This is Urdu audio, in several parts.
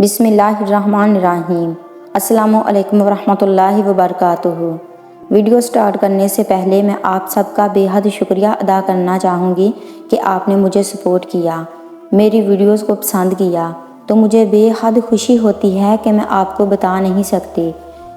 بسم اللہ الرحمن الرحیم۔ السلام علیکم ورحمۃ اللہ وبرکاتہ۔ ویڈیو سٹارٹ کرنے سے پہلے میں آپ سب کا بے حد شکریہ ادا کرنا چاہوں گی کہ آپ نے مجھے سپورٹ کیا، میری ویڈیوز کو پسند کیا، تو مجھے بے حد خوشی ہوتی ہے کہ میں آپ کو بتا نہیں سکتی۔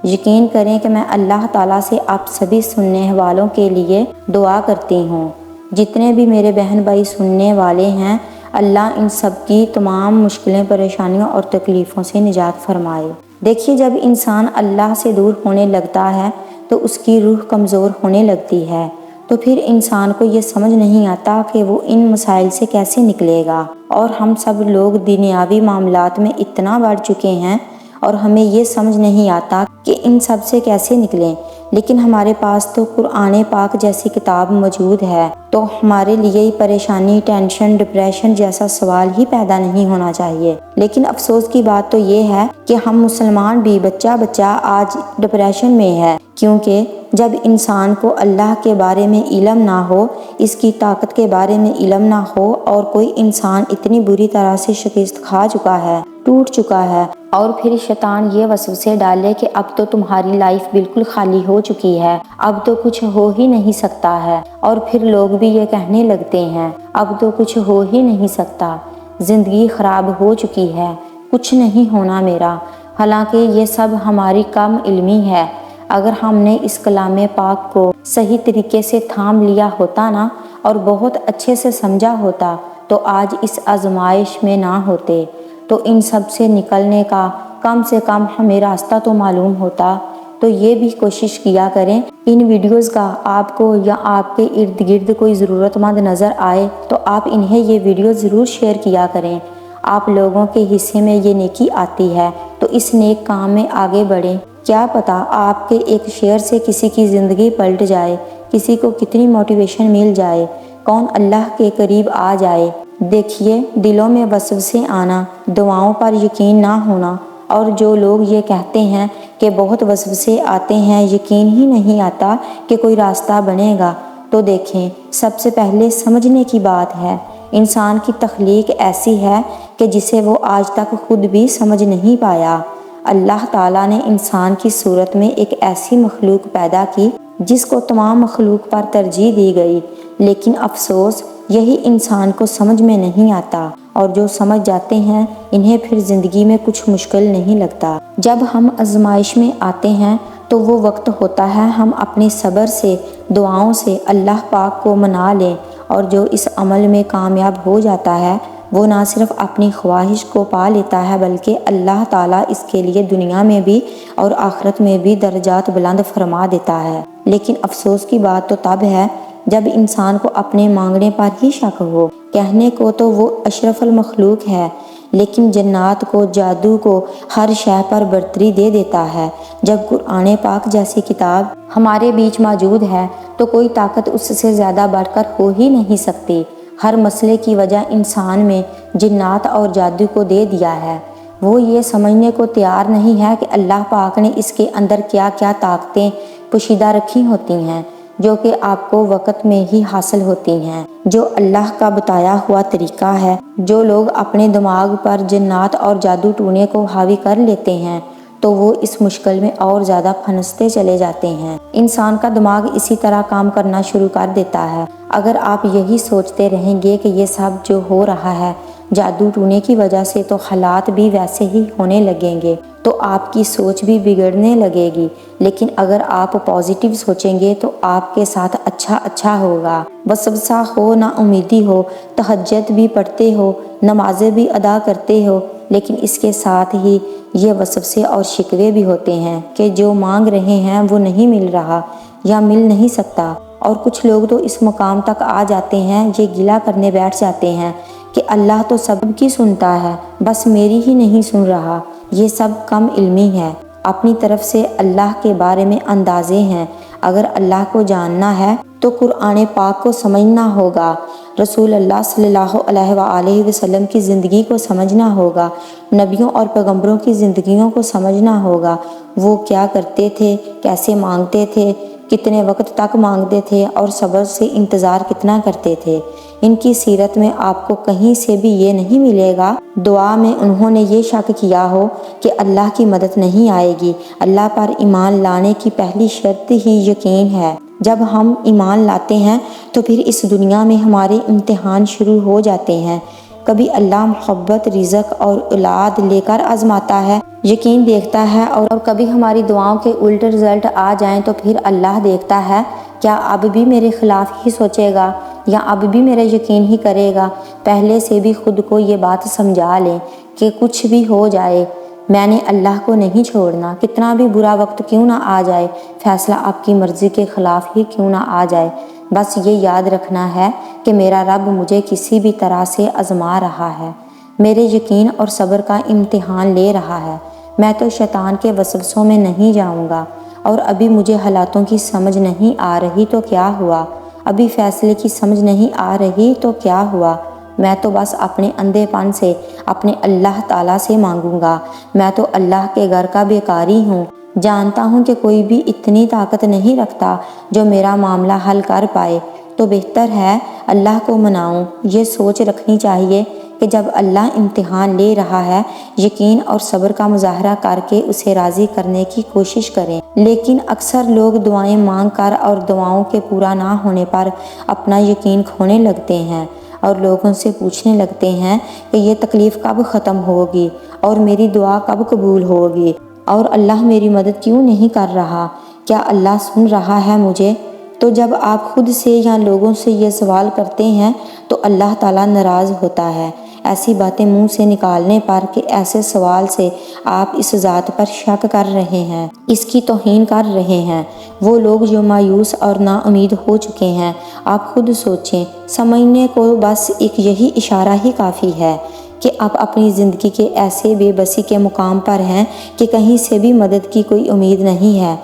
یقین کریں کہ میں اللہ تعالیٰ سے آپ سبھی سننے والوں کے لیے دعا کرتی ہوں۔ جتنے بھی میرے بہن بھائی سننے والے ہیں، اللہ ان سب کی تمام مشکلیں، پریشانیوں اور تکلیفوں سے نجات فرمائے۔ دیکھیے، جب انسان اللہ سے دور ہونے لگتا ہے تو اس کی روح کمزور ہونے لگتی ہے، تو پھر انسان کو یہ سمجھ نہیں آتا کہ وہ ان مسائل سے کیسے نکلے گا۔ اور ہم سب لوگ دنیاوی معاملات میں اتنا بڑھ چکے ہیں اور ہمیں یہ سمجھ نہیں آتا کہ ان سب سے کیسے نکلیں، لیکن ہمارے پاس تو قرآن پاک جیسی کتاب موجود ہے، تو ہمارے لیے پریشانی، ٹینشن، ڈپریشن جیسا سوال ہی پیدا نہیں ہونا چاہیے۔ لیکن افسوس کی بات تو یہ ہے کہ ہم مسلمان بھی بچہ آج ڈپریشن میں ہے، کیونکہ جب انسان کو اللہ کے بارے میں علم نہ ہو، اس کی طاقت کے بارے میں علم نہ ہو، اور کوئی انسان اتنی بری طرح سے شکست کھا چکا ہے، ٹوٹ چکا ہے، اور پھر شیطان یہ وسوسے ڈالے کہ اب تو تمہاری لائف بالکل خالی ہو چکی ہے، اب تو کچھ ہو ہی نہیں سکتا ہے، اور پھر لوگ بھی یہ کہنے لگتے ہیں اب تو کچھ ہو ہی نہیں سکتا، زندگی خراب ہو چکی ہے، کچھ نہیں ہونا میرا۔ حالانکہ یہ سب ہماری کم علمی ہے۔ اگر ہم نے اس کلام پاک کو صحیح طریقے سے تھام لیا ہوتا نا، اور بہت اچھے سے سمجھا ہوتا، تو آج اس آزمائش میں نہ ہوتے، تو ان سب سے نکلنے کا کم سے کم ہمیں راستہ تو معلوم ہوتا۔ تو یہ بھی کوشش کیا کریں، ان ویڈیوز کا آپ کو یا آپ کے ارد گرد کوئی ضرورت مند نظر آئے تو آپ انہیں یہ ویڈیو ضرور شیئر کیا کریں۔ آپ لوگوں کے حصے میں یہ نیکی آتی ہے تو اس نیک کام میں آگے بڑھیں۔ کیا پتہ آپ کے ایک شیئر سے کسی کی زندگی پلٹ جائے، کسی کو کتنی موٹیویشن مل جائے، کون اللہ کے قریب آ جائے۔ دیکھیے، دلوں میں وسوسے آنا، دعاؤں پر یقین نہ ہونا، اور جو لوگ یہ کہتے ہیں کہ بہت وسوسے آتے ہیں، یقین ہی نہیں آتا کہ کوئی راستہ بنے گا، تو دیکھیں، سب سے پہلے سمجھنے کی بات ہے۔ انسان کی تخلیق ایسی ہے کہ جسے وہ آج تک خود بھی سمجھ نہیں پایا۔ اللہ تعالیٰ نے انسان کی صورت میں ایک ایسی مخلوق پیدا کی جس کو تمام مخلوق پر ترجیح دی گئی، لیکن افسوس یہی انسان کو سمجھ میں نہیں آتا، اور جو سمجھ جاتے ہیں انہیں پھر زندگی میں کچھ مشکل نہیں لگتا۔ جب ہم آزمائش میں آتے ہیں تو وہ وقت ہوتا ہے ہم اپنے صبر سے، دعاؤں سے اللہ پاک کو منا لیں، اور جو اس عمل میں کامیاب ہو جاتا ہے وہ نہ صرف اپنی خواہش کو پا لیتا ہے بلکہ اللہ تعالیٰ اس کے لیے دنیا میں بھی اور آخرت میں بھی درجات بلند فرما دیتا ہے۔ لیکن افسوس کی بات تو تب ہے جب انسان کو اپنے مانگنے پر ہی شک ہو۔ کہنے کو تو وہ اشرف المخلوق ہے، لیکن جنات کو، جادو کو، ہر شے پر برتری دے دیتا ہے۔ جب قرآن پاک جیسی کتاب ہمارے بیچ موجود ہے تو کوئی طاقت اس سے زیادہ بڑھ کر ہو ہی نہیں سکتی۔ ہر مسئلے کی وجہ انسان میں جنات اور جادو کو دے دیا ہے۔ وہ یہ سمجھنے کو تیار نہیں ہے کہ اللہ پاک نے اس کے اندر کیا کیا طاقتیں پوشیدہ رکھی ہوتی ہیں، جو کہ آپ کو وقت میں ہی حاصل ہوتی ہیں، جو اللہ کا بتایا ہوا طریقہ ہے۔ جو لوگ اپنے دماغ پر جنات اور جادو ٹونے کو حاوی کر لیتے ہیں تو وہ اس مشکل میں اور زیادہ پھنستے چلے جاتے ہیں۔ انسان کا دماغ اسی طرح کام کرنا شروع کر دیتا ہے۔ اگر آپ یہی سوچتے رہیں گے کہ یہ سب جو ہو رہا ہے جادو ٹونے کی وجہ سے، تو حالات بھی ویسے ہی ہونے لگیں گے، تو آپ کی سوچ بھی بگڑنے لگے گی۔ لیکن اگر آپ پازیٹیو سوچیں گے تو آپ کے ساتھ اچھا ہوگا۔ وسوسہ ہو، نا امیدی ہو، تہجد بھی پڑھتے ہو، نمازیں بھی ادا کرتے ہو، لیکن اس کے ساتھ ہی یہ وسوسے اور شکوے بھی ہوتے ہیں کہ جو مانگ رہے ہیں وہ نہیں مل رہا یا مل نہیں سکتا۔ اور کچھ لوگ تو اس مقام تک آ جاتے ہیں، یہ گلہ کرنے بیٹھ جاتے ہیں کہ اللہ تو سب کی سنتا ہے، بس میری ہی نہیں سن رہا۔ یہ سب کم علمی ہے، اپنی طرف سے اللہ کے بارے میں اندازے ہیں۔ اگر اللہ کو جاننا ہے تو قرآن پاک کو سمجھنا ہوگا، رسول اللہ صلی اللہ علیہ وآلہ وسلم کی زندگی کو سمجھنا ہوگا، نبیوں اور پیغمبروں کی زندگیوں کو سمجھنا ہوگا۔ وہ کیا کرتے تھے، کیسے مانگتے تھے، کتنے وقت تک مانگتے تھے اور صبر سے انتظار کتنا کرتے تھے۔ ان کی سیرت میں آپ کو کہیں سے بھی یہ نہیں ملے گا دعا میں انہوں نے یہ شک کیا ہو کہ اللہ کی مدد نہیں آئے گی۔ اللہ پر ایمان لانے کی پہلی شرط ہی یقین ہے۔ جب ہم ایمان لاتے ہیں تو پھر اس دنیا میں ہمارے امتحان شروع ہو جاتے ہیں۔ کبھی اللہ محبت، رزق اور اولاد لے کر آزماتا ہے، یقین دیکھتا ہے، اور کبھی ہماری دعاؤں کے الٹ رزلٹ آ جائیں تو پھر اللہ دیکھتا ہے کیا اب بھی میرے خلاف ہی سوچے گا یا اب بھی میرا یقین ہی کرے گا۔ پہلے سے بھی خود کو یہ بات سمجھا لیں کہ کچھ بھی ہو جائے میں نے اللہ کو نہیں چھوڑنا، کتنا بھی برا وقت کیوں نہ آ جائے، فیصلہ آپ کی مرضی کے خلاف ہی کیوں نہ آ جائے، بس یہ یاد رکھنا ہے کہ میرا رب مجھے کسی بھی طرح سے آزما رہا ہے، میرے یقین اور صبر کا امتحان لے رہا ہے۔ میں تو شیطان کے وسوسوں میں نہیں جاؤں گا، اور ابھی مجھے حالاتوں کی سمجھ نہیں آ رہی تو کیا ہوا، ابھی فیصلے کی سمجھ نہیں آ رہی تو کیا ہوا، میں تو بس اپنے اندھے پن سے اپنے اللہ تعالیٰ سے مانگوں گا۔ میں تو اللہ کے گھر کا بیکاری ہوں، جانتا ہوں کہ کوئی بھی اتنی طاقت نہیں رکھتا جو میرا معاملہ حل کر پائے، تو بہتر ہے اللہ کو مناؤں۔ یہ سوچ رکھنی چاہیے کہ جب اللہ امتحان لے رہا ہے، یقین اور صبر کا مظاہرہ کر کے اسے راضی کرنے کی کوشش کریں۔ لیکن اکثر لوگ دعائیں مانگ کر اور دعاؤں کے پورا نہ ہونے پر اپنا یقین کھونے لگتے ہیں اور لوگوں سے پوچھنے لگتے ہیں کہ یہ تکلیف کب ختم ہوگی اور میری دعا کب قبول ہوگی، اور اللہ میری مدد کیوں نہیں کر رہا، کیا اللہ سن رہا ہے مجھے؟ تو جب آپ خود سے یا لوگوں سے یہ سوال کرتے ہیں تو اللہ تعالیٰ ناراض ہوتا ہے۔ ایسی باتیں منہ سے نکالنے پر کہ ایسے سوال سے آپ اس ذات پر شک کر رہے ہیں، اس کی توہین کر رہے ہیں۔ وہ لوگ جو مایوس اور نا امید ہو چکے ہیں، آپ خود سوچیں، سمجھنے کو بس ایک یہی اشارہ ہی کافی ہے کہ آپ اپنی زندگی کے ایسے بے بسی کے مقام پر ہیں کہ کہیں سے بھی مدد کی کوئی امید نہیں ہے۔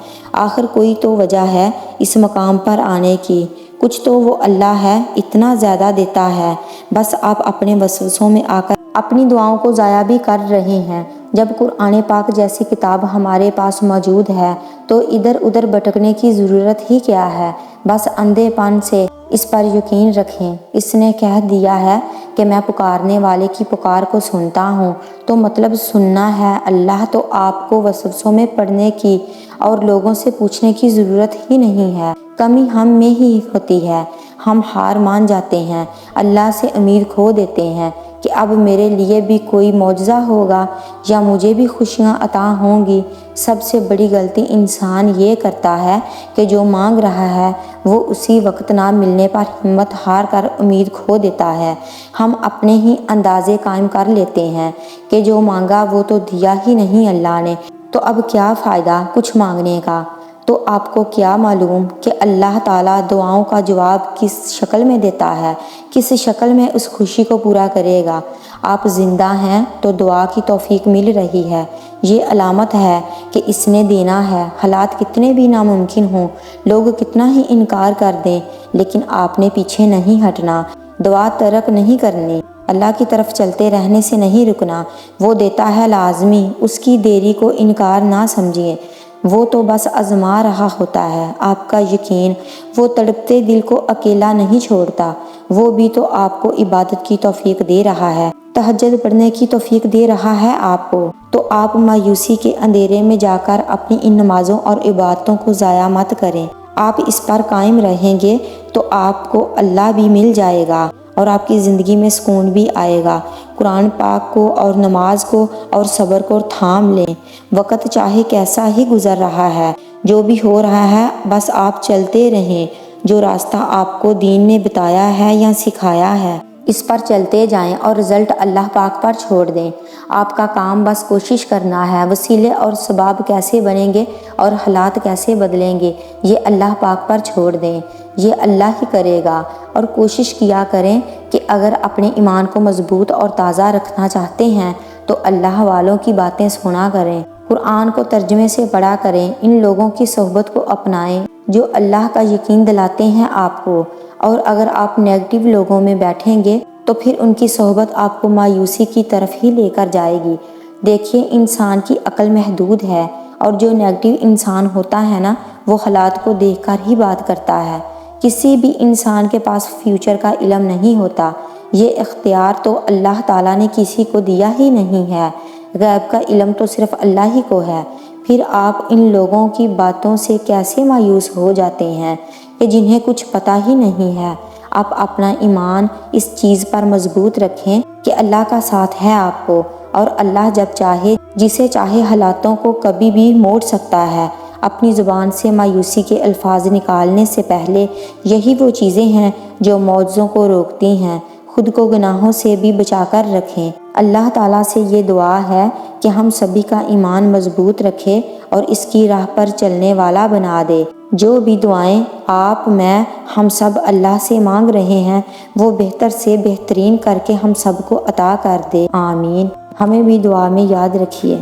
آخر کوئی تو وجہ ہے اس مقام پر آنے کی، کچھ تو وہ اللہ ہے، اتنا زیادہ دیتا ہے، بس آپ اپنے وسوسوں میں آ کر اپنی دعاؤں کو ضائع بھی کر رہے ہیں۔ جب قرآن پاک جیسی کتاب ہمارے پاس موجود ہے تو ادھر ادھر بھٹکنے کی ضرورت ہی کیا ہے، بس اندھے پن سے اس پر یقین رکھیں۔ اس نے کہہ دیا ہے کہ میں پکارنے والے کی پکار کو سنتا ہوں، تو مطلب سننا ہے اللہ، تو آپ کو وسوسوں میں پڑنے کی اور لوگوں سے پوچھنے کی ضرورت ہی نہیں ہے۔ کمی ہم میں ہی ہوتی ہے، ہم ہار مان جاتے ہیں، اللہ سے امید کھو دیتے ہیں کہ اب میرے لیے بھی کوئی معجزہ ہوگا یا مجھے بھی خوشیاں عطا ہوں گی۔ سب سے بڑی غلطی انسان یہ کرتا ہے کہ جو مانگ رہا ہے وہ اسی وقت نہ ملنے پر ہمت ہار کر امید کھو دیتا ہے۔ ہم اپنے ہی اندازے قائم کر لیتے ہیں کہ جو مانگا وہ تو دیا ہی نہیں اللہ نے، تو اب کیا فائدہ کچھ مانگنے کا۔ تو آپ کو کیا معلوم کہ اللہ تعالیٰ دعاؤں کا جواب کس شکل میں دیتا ہے، کس شکل میں اس خوشی کو پورا کرے گا۔ آپ زندہ ہیں تو دعا کی توفیق مل رہی ہے، یہ علامت ہے کہ اس نے دینا ہے۔ حالات کتنے بھی ناممکن ہوں، لوگ کتنا ہی انکار کر دیں، لیکن آپ نے پیچھے نہیں ہٹنا، دعا ترک نہیں کرنی، اللہ کی طرف چلتے رہنے سے نہیں رکنا۔ وہ دیتا ہے لازمی، اس کی دیری کو انکار نہ سمجھیں، وہ تو بس آزما رہا ہوتا ہے آپ کا یقین۔ وہ تڑپتے دل کو اکیلا نہیں چھوڑتا، وہ بھی تو آپ کو عبادت کی توفیق دے رہا ہے، تہجد پڑھنے کی توفیق دے رہا ہے آپ کو۔ تو آپ مایوسی کے اندھیرے میں جا کر اپنی ان نمازوں اور عبادتوں کو ضائع مت کریں۔ آپ اس پر قائم رہیں گے تو آپ کو اللہ بھی مل جائے گا اور آپ کی زندگی میں سکون بھی آئے گا۔ قرآن پاک کو اور نماز کو اور صبر کو تھام لیں۔ وقت چاہے کیسا ہی گزر رہا ہے، جو بھی ہو رہا ہے بس آپ چلتے رہیں، جو راستہ آپ کو دین نے بتایا ہے یا سکھایا ہے اس پر چلتے جائیں اور رزلٹ اللہ پاک پر چھوڑ دیں۔ آپ کا کام بس کوشش کرنا ہے، وسیلے اور اسباب کیسے بنیں گے اور حالات کیسے بدلیں گے یہ اللہ پاک پر چھوڑ دیں، یہ اللہ ہی کرے گا۔ اور کوشش کیا کریں کہ اگر اپنے ایمان کو مضبوط اور تازہ رکھنا چاہتے ہیں تو اللہ والوں کی باتیں سنا کریں، قرآن کو ترجمے سے پڑھا کریں، ان لوگوں کی صحبت کو اپنائیں جو اللہ کا یقین دلاتے ہیں آپ کو۔ اور اگر آپ نیگیٹو لوگوں میں بیٹھیں گے تو پھر ان کی صحبت آپ کو مایوسی کی طرف ہی لے کر جائے گی۔ دیکھیے انسان کی عقل محدود ہے، اور جو نیگیٹو انسان ہوتا ہے نا وہ حالات کو دیکھ کر ہی بات کرتا ہے۔ کسی بھی انسان کے پاس فیوچر کا علم نہیں ہوتا، یہ اختیار تو اللہ تعالیٰ نے کسی کو دیا ہی نہیں ہے۔ غیب کا علم تو صرف اللہ ہی کو ہے۔ پھر آپ ان لوگوں کی باتوں سے کیسے مایوس ہو جاتے ہیں کہ جنہیں کچھ پتہ ہی نہیں ہے؟ آپ اپنا ایمان اس چیز پر مضبوط رکھیں کہ اللہ کا ساتھ ہے آپ کو، اور اللہ جب چاہے جسے چاہے حالاتوں کو کبھی بھی موڑ سکتا ہے۔ اپنی زبان سے مایوسی کے الفاظ نکالنے سے پہلے یہی وہ چیزیں ہیں جو معجزوں کو روکتی ہیں۔ خود کو گناہوں سے بھی بچا کر رکھیں۔ اللہ تعالیٰ سے یہ دعا ہے کہ ہم سبھی کا ایمان مضبوط رکھے اور اس کی راہ پر چلنے والا بنا دے۔ جو بھی دعائیں آپ، میں، ہم سب اللہ سے مانگ رہے ہیں وہ بہتر سے بہترین کر کے ہم سب کو عطا کر دے۔ آمین۔ ہمیں بھی دعا میں یاد رکھیے۔